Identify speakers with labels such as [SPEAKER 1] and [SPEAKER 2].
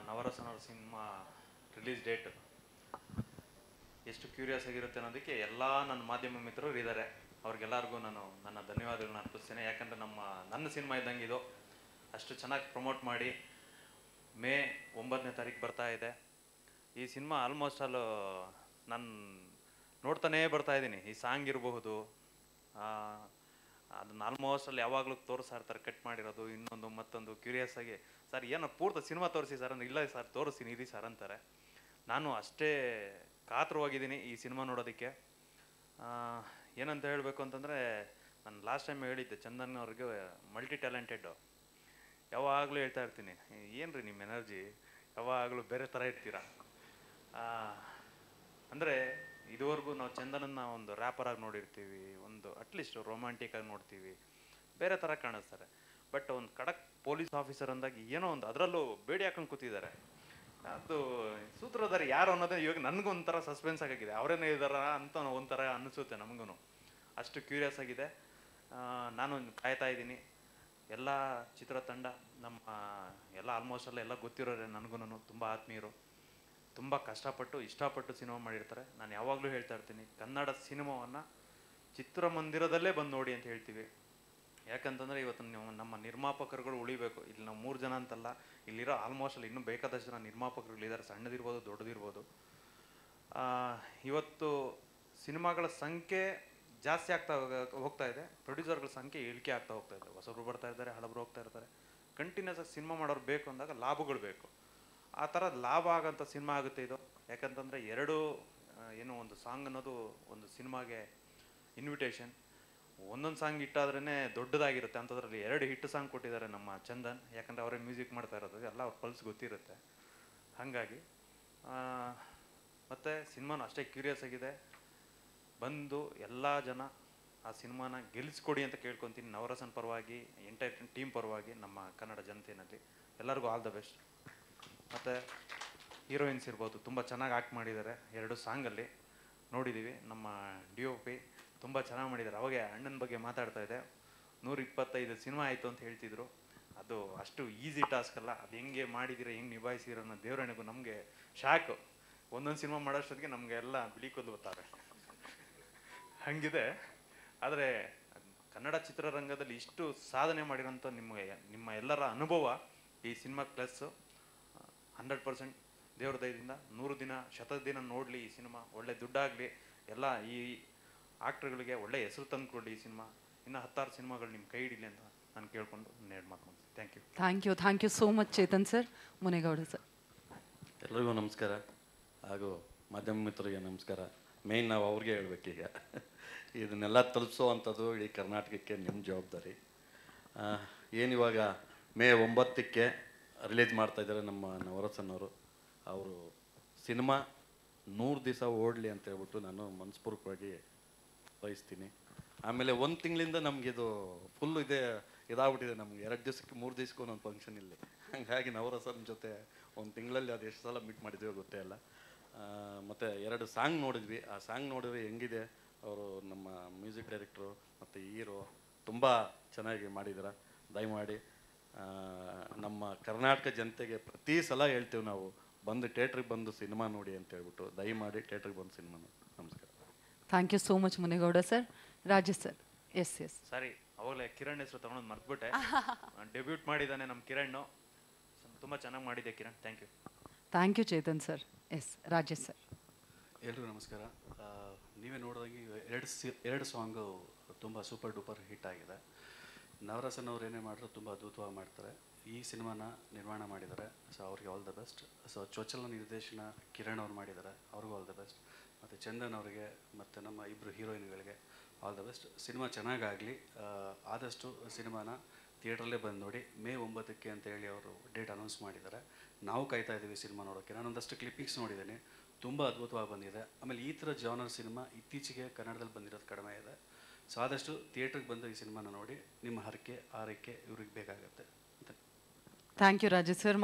[SPEAKER 1] ನವರಸನವರ cinema release date ಎಷ್ಟು curious ಆಗಿರುತ್ತೆ ಅನ್ನೋದಕ್ಕೆ ಎಲ್ಲ ನನ್ನ ಮಾಧ್ಯಮ ಮಿತ್ರರು ಇದ್ದಾರೆ. ಅವ್ರಿಗೆಲ್ಲರಿಗೂ ನಾನು ನನ್ನ ಧನ್ಯವಾದಗಳನ್ನ ಅರ್ಪಿಸ್ತೇನೆ. ಯಾಕಂದರೆ ನನ್ನ ಸಿನಿಮಾ ಇದ್ದಂಗೆ ಇದು ಅಷ್ಟು ಚೆನ್ನಾಗಿ ಪ್ರಮೋಟ್ ಮಾಡಿ ಮೇ 9ನೇ ತಾರೀಕು ಬರ್ತಾ ಇದೆ. ಈ ಸಿನಿಮಾ ಆಲ್ಮೋಸ್ಟ್ ಅಲ್ಲೂ ನಾನು ನೋಡ್ತಾನೇ ಬರ್ತಾ ಇದ್ದೀನಿ. ಈ ಸಾಂಗ್ ಇರಬಹುದು, ಅದನ್ನ ಆಲ್ಮೋಸ್ಟ್ ಅಲ್ಲಿ ಯಾವಾಗಲೂ ತೋರಿಸ್ತಾ ಇರ್ತಾರೆ, ಕಟ್ ಮಾಡಿರೋದು ಇನ್ನೊಂದು ಮತ್ತೊಂದು. ಕ್ಯೂರಿಯಸ್ ಆಗಿ ಸರ್ ಏನೋ ಪೂರ್ತಿ ಸಿನಿಮಾ ತೋರಿಸಿ ಸರ್ ಅಂದ್ರೆ, ಇಲ್ಲ ಸರ್ ತೋರಿಸ್ತೀನಿ ಇರಿ ಸರ್ ಅಂತಾರೆ. ನಾನು ಅಷ್ಟೇ ಕಾತರವಾಗಿದ್ದೀನಿ ಈ ಸಿನಿಮಾ ನೋಡೋದಕ್ಕೆ. ಏನಂತ ಹೇಳಬೇಕು ಅಂತಂದರೆ, ನಾನು ಲಾಸ್ಟ್ ಟೈಮ್ ಹೇಳಿದ್ದೆ ಚಂದನ್ ಅವ್ರಿಗೆ, ಮಲ್ಟಿ ಟ್ಯಾಲೆಂಟೆಡ್ಡು. ಯಾವಾಗಲೂ ಹೇಳ್ತಾ ಇರ್ತೀನಿ, ಏನು ರೀ ನಿಮ್ಮ ಎನರ್ಜಿ, ಯಾವಾಗಲೂ ಬೇರೆ ಥರ ಇರ್ತೀರಾ. ಅಂದರೆ ಇದುವರೆಗೂ ನಾವು ಚಂದನನ್ನ ಒಂದು ರ್ಯಾಪರಾಗಿ ನೋಡಿರ್ತೀವಿ, ಒಂದು ಅಟ್ಲೀಸ್ಟ್ ರೊಮ್ಯಾಂಟಿಕ್ಕಾಗಿ ನೋಡ್ತೀವಿ, ಬೇರೆ ಥರ ಕಾಣಿಸ್ತಾರೆ. ಬಟ್ ಒಂದು ಖಡಕ್ ಪೊಲೀಸ್ ಆಫೀಸರ್ ಅಂದಾಗಿ ಏನೋ ಒಂದು ಅದರಲ್ಲೂ ಬೇಡಿ ಹಾಕೊಂಡು ಕೂತಿದ್ದಾರೆ. ಅದು ಸೂತ್ರಧಾರಿ ಯಾರು ಅನ್ನೋದೇ ಇವಾಗ ನನಗೊಂಥರ ಸಸ್ಪೆನ್ಸ್ ಆಗಿದೆ. ಅವರೇನೇ ಇದ್ದಾರ ಅಂತ ಒಂಥರ ಅನ್ನಿಸುತ್ತೆ ನಮಗೂ. ಅಷ್ಟು ಕ್ಯೂರಿಯಸ್ ಆಗಿದೆ. ನಾನು ಕಾಯ್ತಾ ಇದ್ದೀನಿ. ಎಲ್ಲ ಚಿತ್ರತಂಡ ನಮ್ಮ ಎಲ್ಲ ಆಲ್ಮೋಸ್ಟ್ ಎಲ್ಲ ಗೊತ್ತಿರೋರೆ ನನಗೂ, ತುಂಬ ಆತ್ಮೀಯರು, ತುಂಬ ಕಷ್ಟಪಟ್ಟು ಇಷ್ಟಪಟ್ಟು ಸಿನಿಮಾ ಮಾಡಿರ್ತಾರೆ. ನಾನು ಯಾವಾಗಲೂ ಹೇಳ್ತಾ ಇರ್ತೀನಿ, ಕನ್ನಡ ಸಿನಿಮಾವನ್ನು ಚಿತ್ರಮಂದಿರದಲ್ಲೇ ಬಂದು ನೋಡಿ ಅಂತ ಹೇಳ್ತೀವಿ. ಯಾಕಂತಂದರೆ ಇವತ್ತು ನಮ್ಮ ನಿರ್ಮಾಪಕರುಗಳು ಉಳಿಬೇಕು. ಇಲ್ಲಿ ನಾವು 3 ಜನ ಅಂತಲ್ಲ, ಇಲ್ಲಿರೋ ಆಲ್ಮೋಸ್ಟ್ ಅಲ್ಲಿ ಇನ್ನೂ ಬೇಕಾದಷ್ಟು ಜನ ನಿರ್ಮಾಪಕರುಗಳಿದ್ದಾರೆ, ಸಣ್ಣದಿರ್ಬೋದು ದೊಡ್ಡದಿರ್ಬೋದು. ಇವತ್ತು ಸಿನಿಮಾಗಳ ಸಂಖ್ಯೆ ಜಾಸ್ತಿ ಆಗ್ತಾ ಹೋಗ್ತಾ ಇದೆ, ಪ್ರೊಡ್ಯೂಸರ್ಗಳ ಸಂಖ್ಯೆ ಇಳಿಕೆ ಆಗ್ತಾ ಹೋಗ್ತಾ ಇದೆ. ಹೊಸಬ್ರು ಬರ್ತಾ ಇದ್ದಾರೆ, ಹಳಬ್ರು ಹೋಗ್ತಾ ಇರ್ತಾರೆ. ಕಂಟಿನ್ಯೂಸ್ ಆಗಿ ಸಿನಿಮಾ ಮಾಡೋರು ಬೇಕು ಅಂದಾಗ ಲಾಭಗಳು ಬೇಕು. ಆ ಥರ ಲಾಭ ಆಗೋಂಥ ಸಿನಿಮಾ ಆಗುತ್ತೆ ಇದು. ಯಾಕಂತಂದರೆ ಏನು ಒಂದು ಸಾಂಗ್ ಅನ್ನೋದು ಒಂದು ಸಿನಿಮಾಗೆ ಇನ್ವಿಟೇಷನ್. ಒಂದೊಂದು ಸಾಂಗ್ ಇಟ್ಟಾದ್ರೇ ದೊಡ್ಡದಾಗಿರುತ್ತೆ. ಅಂಥದ್ರಲ್ಲಿ 2 ಹಿಟ್ ಸಾಂಗ್ ಕೊಟ್ಟಿದ್ದಾರೆ ನಮ್ಮ ಚಂದನ್. ಯಾಕಂದರೆ ಅವರೇ ಮ್ಯೂಸಿಕ್ ಮಾಡ್ತಾ ಇರೋದು, ಎಲ್ಲ ಅವ್ರ ಪಲ್ಸ್ ಗೊತ್ತಿರುತ್ತೆ. ಹಾಗಾಗಿ ಮತ್ತು ಸಿನಿಮಾನು ಅಷ್ಟೇ ಕ್ಯೂರಿಯಸ್ ಆಗಿದೆ. ಬಂದು ಎಲ್ಲ ಜನ ಆ ಸಿನಿಮಾನ ಗೆಲ್ಲಿಸ್ಕೊಡಿ ಅಂತ ಕೇಳ್ಕೊತೀನಿ. ನವರಸನ್ ಪರವಾಗಿ, ಎಂಟೈರ್ ಟೀಮ್ ಪರವಾಗಿ, ನಮ್ಮ ಕನ್ನಡ ಜನತೆಯಲ್ಲಿ ಎಲ್ಲರಿಗೂ ಆಲ್ ದ ಬೆಸ್ಟ್. ಮತ್ತು ಹೀರೋಯಿನ್ಸ್ ಇರ್ಬೋದು, ತುಂಬ ಚೆನ್ನಾಗಿ ಆ್ಯಕ್ಟ್ ಮಾಡಿದ್ದಾರೆ. 2 ಸಾಂಗಲ್ಲಿ ನೋಡಿದ್ದೀವಿ. ನಮ್ಮ DOP ತುಂಬ ಚೆನ್ನಾಗಿ ಮಾಡಿದ್ದಾರೆ. ಅವಾಗೆ ಅಣ್ಣನ ಬಗ್ಗೆ ಮಾತಾಡ್ತಾ ಇದೆ, 125 ಸಿನಿಮಾ ಆಯಿತು ಅಂತ ಹೇಳ್ತಿದ್ರು. ಅದು ಅಷ್ಟು ಈಸಿ ಟಾಸ್ಕ್ ಅಲ್ಲ. ಅದು ಹೆಂಗೆ ಮಾಡಿದ್ದೀರ, ಹೆಂಗೆ ನಿಭಾಯಿಸಿರೋ ಅನ್ನೋ ದೇವರಣಿಗೂ ನಮಗೆ ಶಾಕು. ಒಂದೊಂದು ಸಿನಿಮಾ ಮಾಡೋಷ್ಟೊತ್ತಿಗೆ ನಮಗೆ ಎಲ್ಲ ಬಿಳಿ ಕೂದಲು ಬರ್ತಾರೆ, ಹಂಗಿದೆ. ಆದರೆ ಕನ್ನಡ ಚಿತ್ರರಂಗದಲ್ಲಿ ಇಷ್ಟು ಸಾಧನೆ ಮಾಡಿರೋಂಥ ನಿಮ್ಮ ಎಲ್ಲರ ಅನುಭವ ಈ ಸಿನಿಮಾ ಪ್ಲಸ್ 100% ದೇವ್ರ ದಯದಿಂದ 100 ದಿನ 100 ದಿನ ನೋಡಲಿ ಈ ಸಿನಿಮಾ, ಒಳ್ಳೆ ದುಡ್ಡಾಗಲಿ, ಎಲ್ಲ ಈ ಆಕ್ಟರ್ಗಳಿಗೆ ಒಳ್ಳೆ ಹೆಸರು ತಂದುಕೊಡ್ಲಿ ಈ ಸಿನಿಮಾ. ಇನ್ನು 10 ಸಿನಿಮಾಗಳು ನಿಮ್ಮ ಕೈ ಹಿಡಿಲಿ ಅಂತ ನಾನು ಕೇಳ್ಕೊಂಡು ನೇಡ್ ಮಾಡ್ಕೊಂಡು thank you
[SPEAKER 2] so much Chetan sir. Munegowda sir.
[SPEAKER 3] ಎಲ್ಲರಿಗೂ ನಮಸ್ಕಾರ, ಹಾಗೂ ಮಾಧ್ಯಮ ಮಿತ್ರರಿಗೆ ನಮಸ್ಕಾರ. ಮೇಯ್ನ್ ನಾವು ಅವ್ರಿಗೆ ಹೇಳ್ಬೇಕೀಗ, ಇದನ್ನೆಲ್ಲ ತಲುಪಿಸೋ ಅಂಥದ್ದು ಇಡೀ ಕರ್ನಾಟಕಕ್ಕೆ ನಿಮ್ಮ ಜವಾಬ್ದಾರಿ. ಏನಿವಾಗ ಮೇ 9ಕ್ಕೆ ರಿಲೀಸ್ ಮಾಡ್ತಾಯಿದ್ದಾರೆ ನಮ್ಮ ನವರಸನ್ ಅವರು ಸಿನಿಮಾ 100 ದಿವಸ ಓಡಲಿ ಅಂತ ಹೇಳ್ಬಿಟ್ಟು ನಾನು ಮನಸ್ಪೂರ್ವಕವಾಗಿ ಬಯಸ್ತೀನಿ. ಆಮೇಲೆ 1 ತಿಂಗಳಿಂದ ನಮಗಿದು ಫುಲ್ ಇದಾಗ್ಬಿಟ್ಟಿದೆ. ನಮ್ಗೆ 2 ದಿವಸಕ್ಕೆ 3 ದಿವಸಕ್ಕೆ ಒಂದೊಂದು ಫಂಕ್ಷನ್ ಇಲ್ಲಿ. ಹಾಗಾಗಿ ನವರಸನ್ ಜೊತೆ 1 ತಿಂಗಳಲ್ಲಿ ಅದು ಎಷ್ಟು ಸಲ ಮೀಟ್ ಮಾಡಿದ್ವಿ ಗೊತ್ತೇ ಇಲ್ಲ. ಮತ್ತು 2 ಸಾಂಗ್ ನೋಡಿದ್ವಿ. ಆ ಸಾಂಗ್ ನೋಡಿದ್ರೆ ಹೆಂಗಿದೆ, ಅವರು ನಮ್ಮ ಮ್ಯೂಸಿಕ್ ಡೈರೆಕ್ಟ್ರು ಮತ್ತು ಹೀರೋ ತುಂಬ ಚೆನ್ನಾಗಿ ಮಾಡಿದ್ದಾರೆ. ದಯಮಾಡಿ ನಮ್ಮ ಕರ್ನಾಟಕ ಜನತೆಗೆ ಪ್ರತಿ ಸಲ ಹೇಳ್ತೀವಿ ನಾವು, ಬಂದು ಥಿಯೇಟ್ರಿಗೆ ಬಂದು ಸಿನಿಮಾ ನೋಡಿ ಅಂತ ಹೇಳ್ಬಿಟ್ಟು, ದಯಮಾಡಿ ಥಿಯೇಟ್ರಿಗೆ ಬಂದು ಸಿನಿಮಾ ನೋಡಿ. ನಮಸ್ಕಾರ.
[SPEAKER 2] Thank you so much Munegowda sir. Rajesh sir. Yes
[SPEAKER 1] ಸರಿ, ಅವಾಗಲೇ ಕಿರಣ್ ಹೆಸರು ತಗೊಂಡು ಮರ್ತ್ಬಿಟ್ಟೆ. ಡೆಬ್ಯೂಟ್ ಮಾಡಿದ್ದಾನೆ ನಮ್ಮ ಕಿರಣ್, ತುಂಬ ಚೆನ್ನಾಗಿ ಮಾಡಿದೆ Kiran.
[SPEAKER 2] Thank you Chetan sir. Yes Rajesh sir.
[SPEAKER 4] ಎಲ್ರಿಗೂ ನಮಸ್ಕಾರ. ನೀವೇ ನೋಡಿದಾಗೆ 2 ಸಾಂಗು ತುಂಬ ಸೂಪರ್ ಡೂಪರ್ ಹಿಟ್ ಆಗಿದೆ. ನವರಸನ್ ಅವ್ರು ಏನೇ ಮಾಡಿದ್ರು ತುಂಬ ಅದ್ಭುತವಾಗಿ ಮಾಡ್ತಾರೆ. ಈ ಸಿನಿಮಾನ ನಿರ್ಮಾಣ ಮಾಡಿದ್ದಾರೆ, ಸೊ ಅವ್ರಿಗೆ ಆಲ್ ದ ಬೆಸ್ಟ್. ಸೊ ಚೊಚ್ಚಲ ನಿರ್ದೇಶನ ಕಿರಣ್ ಅವ್ರು ಮಾಡಿದ್ದಾರೆ, ಅವ್ರಿಗೂ ಆಲ್ ದ ಬೆಸ್ಟ್. ಮತ್ತು ಚಂದನ್ ಅವರಿಗೆ ಮತ್ತು ನಮ್ಮ 2 ಹೀರೋಯಿನ್ಗಳಿಗೆ ಆಲ್ ದ ಬೆಸ್ಟ್. ಸಿನಿಮಾ ಚೆನ್ನಾಗಾಗಲಿ. ಆದಷ್ಟು ಸಿನಿಮಾನ ಥಿಯೇಟ್ರಲ್ಲೇ ಬಂದು ನೋಡಿ. ಮೇ 9ಕ್ಕೆ ಅಂತ ಹೇಳಿ ಅವರು ಡೇಟ್ ಅನೌನ್ಸ್ ಮಾಡಿದ್ದಾರೆ. ನಾವು ಕಾಯ್ತಾ ಇದ್ದೀವಿ ಸಿನಿಮಾ ನೋಡೋಕ್ಕೆ. ನಾನೊಂದಷ್ಟು ಕ್ಲಿಪ್ಪಿಂಗ್ಸ್ ನೋಡಿದ್ದೀನಿ, ತುಂಬ ಅದ್ಭುತವಾಗಿ ಬಂದಿದೆ. ಆಮೇಲೆ ಈ ಥರ ಜಾನರ್ ಸಿನಿಮಾ ಇತ್ತೀಚೆಗೆ ಕನ್ನಡದಲ್ಲಿ ಬಂದಿರೋದು ಕಡಿಮೆ ಇದೆ. ಸೊ ಆದಷ್ಟು ಥಿಯೇಟ್ರಿಗೆ ಬಂದು ಈ ಸಿನಿಮಾನ ನೋಡಿ. ನಿಮ್ಮ ಹರಕೆ ಆರೈಕೆ ಇವ್ರಿಗೆ ಬೇಕಾಗುತ್ತೆ.
[SPEAKER 2] Thank you Rajesh sir.